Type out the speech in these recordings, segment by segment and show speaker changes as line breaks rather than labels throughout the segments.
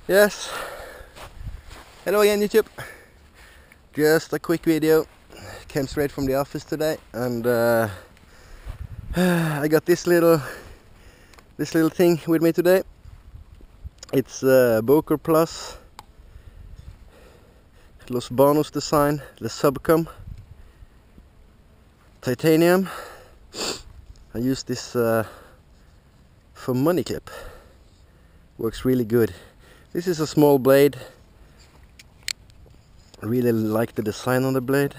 Yes, hello again YouTube. Just a quick video. Came straight from the office today, and I got this little thing with me today. It's Boker Plus design, the Subcom titanium. I use this for money clip. Works really good. This is a small blade. I really like the design on the blade.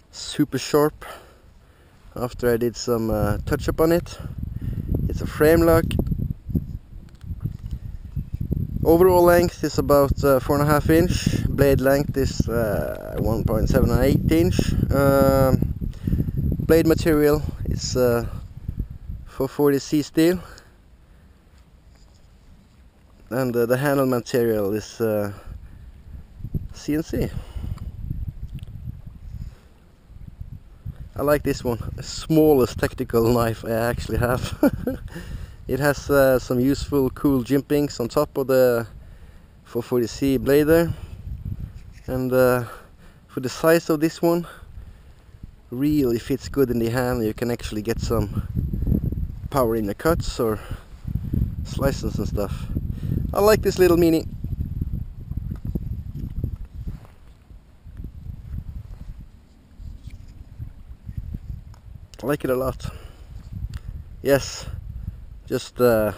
Super sharp. After I did some touch up on it. It's a frame lock. Overall length is about 4.5 inch. Blade length is 1.78 inch. Blade material is 440C steel. And the handle material is CNC. I like this one. The smallest tactical knife I actually have. It has some useful cool jimpings on top of the 440C blade there. And for the size of this one, really fits good in the hand. You can actually get some power in the cuts or slices and stuff. I like this little mini. I like it a lot. Yes, just a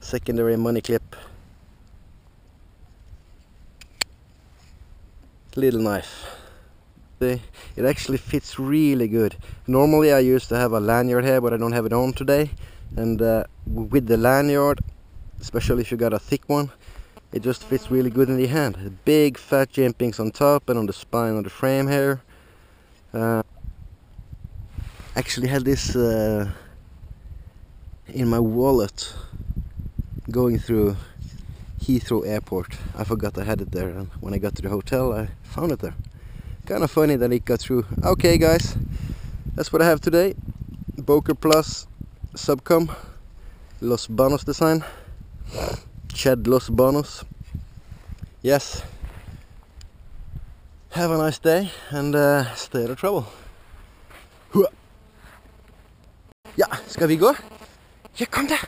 secondary money clip. Little knife. It actually fits really good. Normally I used to have a lanyard here, but I don't have it on today. And with the lanyard, especially if you got a thick one, it just fits really good in the hand. Big fat jimpings on top and on the spine of the frame here. Actually had this in my wallet going through Heathrow Airport. I forgot I had it there, and when I got to the hotel I found it there. Kind of funny that it got through. Okay guys, that's what I have today. Boker Plus Subcom Los Banos design. Shed Los Banos. Yes. Have a nice day and stay out of trouble. Ja, ska vi gå? Ja, kom där!